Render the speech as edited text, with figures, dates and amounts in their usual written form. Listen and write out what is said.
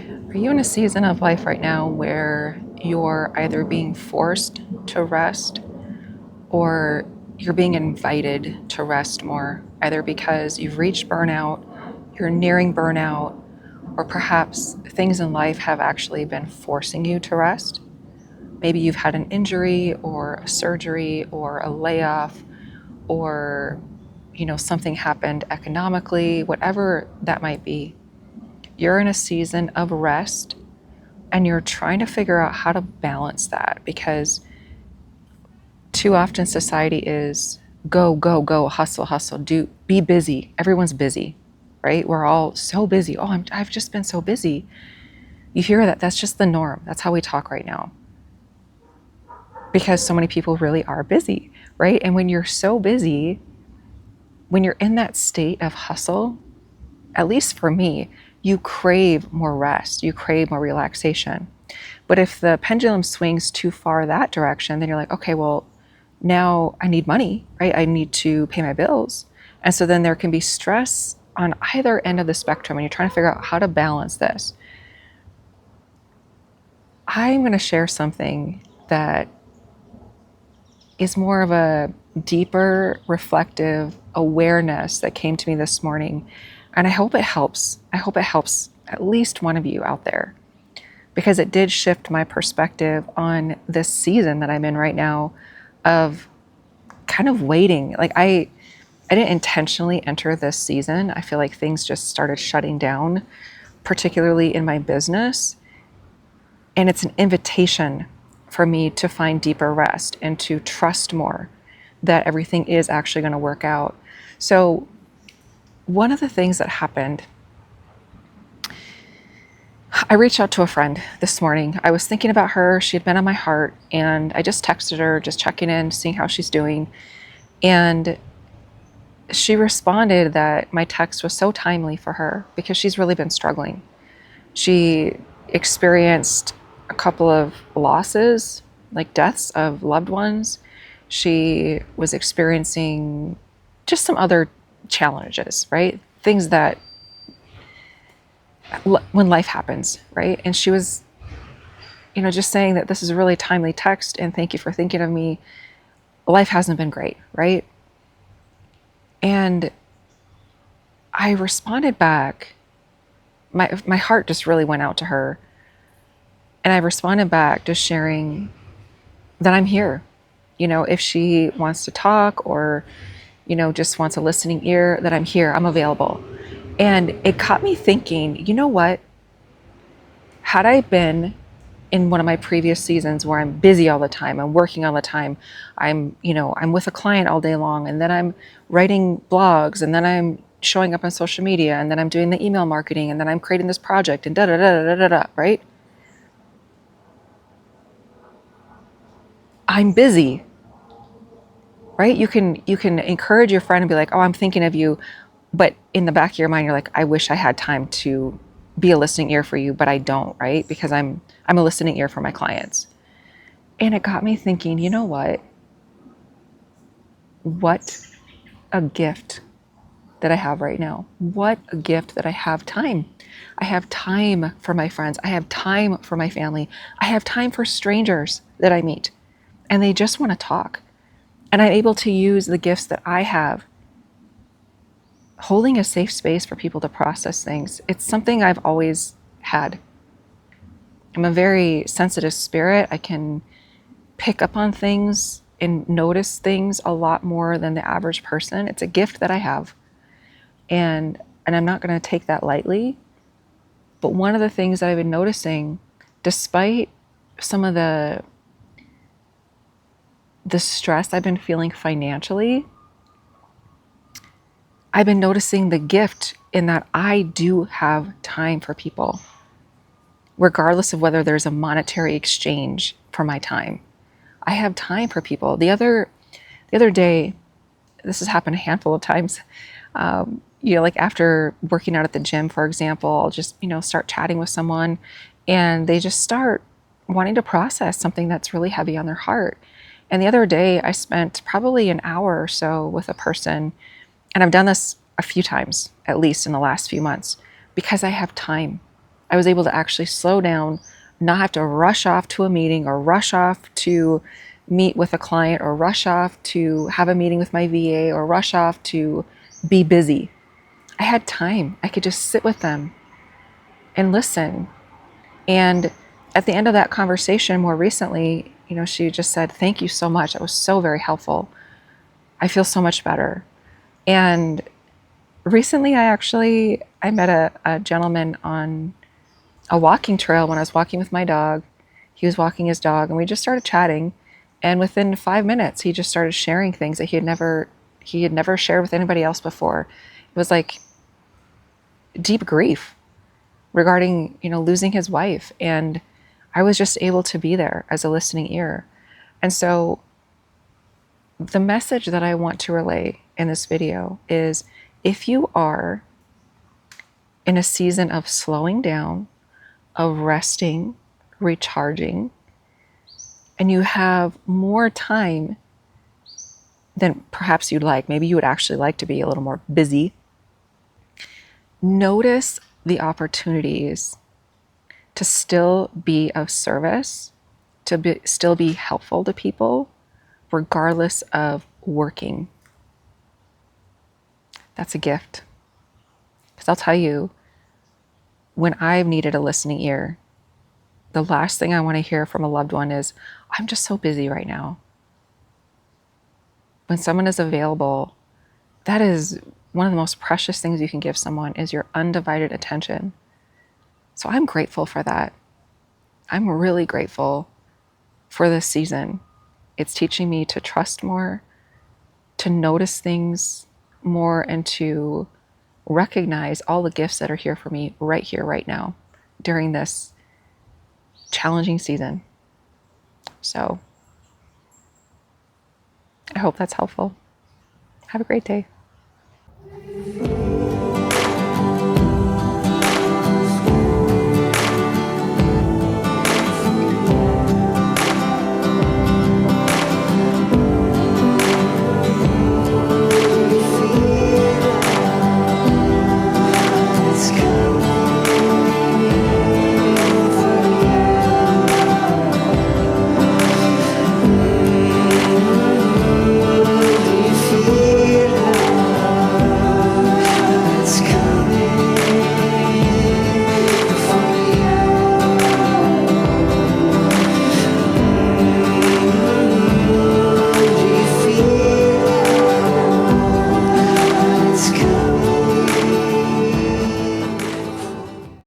Are you in a season of life right now where you're either being forced to rest or you're being invited to rest more, either because you've reached burnout, you're nearing burnout, or perhaps things in life have actually been forcing you to rest? Maybe you've had an injury or a surgery or a layoff or something happened economically, whatever that might be. You're in a season of rest and you're trying to figure out how to balance that, because too often society is go, go, go, hustle, hustle, do, be busy. Everyone's busy, right? We're all so busy. Oh, I've just been so busy. You hear that? That's just the norm. That's how we talk right now, because so many people really are busy, right? And when you're so busy, when you're in that state of hustle, at least for me, you crave more rest, you crave more relaxation. But if the pendulum swings too far that direction, then you're like, okay, well, now I need money, right? I need to pay my bills. And so then there can be stress on either end of the spectrum, and you're trying to figure out how to balance this. I'm going to share something that is more of a deeper, reflective awareness that came to me this morning. And I hope it helps. I hope it helps at least one of you out there, because it did shift my perspective on this season that I'm in right now of kind of waiting. Like I didn't intentionally enter this season. I feel like things just started shutting down, particularly in my business. And it's an invitation for me to find deeper rest and to trust more that everything is actually going to work out. So one of the things that happened, I reached out to a friend this morning. I was thinking about her. She had been on my heart, and I just texted her, just checking in, seeing how she's doing. And she responded that my text was so timely for her because she's really been struggling. She experienced a couple of losses, like deaths of loved ones. She was experiencing just some other challenges, right? Things that when life happens, right? And she was, just saying that this is a really timely text and thank you for thinking of me. Life hasn't been great, right? And I responded back. My heart just really went out to her. And I responded back just sharing that I'm here. If she wants to talk or, just wants a listening ear, that I'm here, I'm available. And it caught me thinking, you know what? Had I been in one of my previous seasons where I'm busy all the time, I'm working all the time, I'm with a client all day long, and then I'm writing blogs, and then I'm showing up on social media, and then I'm doing the email marketing, and then I'm creating this project, and da da da da da da, right? I'm busy, right? You can encourage your friend and be like, oh, I'm thinking of you. But in the back of your mind, you're like, I wish I had time to be a listening ear for you, but I don't, right? Because I'm a listening ear for my clients. And it got me thinking, you know what? What a gift that I have right now. What a gift that I have time. I have time for my friends. I have time for my family. I have time for strangers that I meet, and they just want to talk. And I'm able to use the gifts that I have, holding a safe space for people to process things. It's something I've always had. I'm a very sensitive spirit. I can pick up on things and notice things a lot more than the average person. It's a gift that I have. And I'm not going to take that lightly. But one of the things that I've been noticing, despite some of the stress I've been feeling financially, I've been noticing the gift in that I do have time for people, regardless of whether there's a monetary exchange for my time. I have time for people. The other day, this has happened a handful of times. Like after working out at the gym, for example, I'll just, start chatting with someone, and they just start wanting to process something that's really heavy on their heart. And the other day, I spent probably an hour or so with a person, and I've done this a few times, at least in the last few months, because I have time. I was able to actually slow down, not have to rush off to a meeting or rush off to meet with a client or rush off to have a meeting with my VA or rush off to be busy. I had time. I could just sit with them and listen. And at the end of that conversation more recently, she just said, "Thank you so much. That was so very helpful. I feel so much better." And recently I met a gentleman on a walking trail when I was walking with my dog. He was walking his dog and we just started chatting. And within 5 minutes, he just started sharing things that he had never shared with anybody else before. It was like deep grief regarding, losing his wife. And I was just able to be there as a listening ear. And so the message that I want to relay in this video is, if you are in a season of slowing down, of resting, recharging, and you have more time than perhaps you'd like, maybe you would actually like to be a little more busy, notice the opportunities to still be of service, still be helpful to people, regardless of working. That's a gift. Because I'll tell you, when I've needed a listening ear, the last thing I want to hear from a loved one is, "I'm just so busy right now." When someone is available, that is one of the most precious things you can give someone, is your undivided attention. So I'm grateful for that. I'm really grateful for this season. It's teaching me to trust more, to notice things more, and to recognize all the gifts that are here for me right here, right now, during this challenging season. So I hope that's helpful. Have a great day.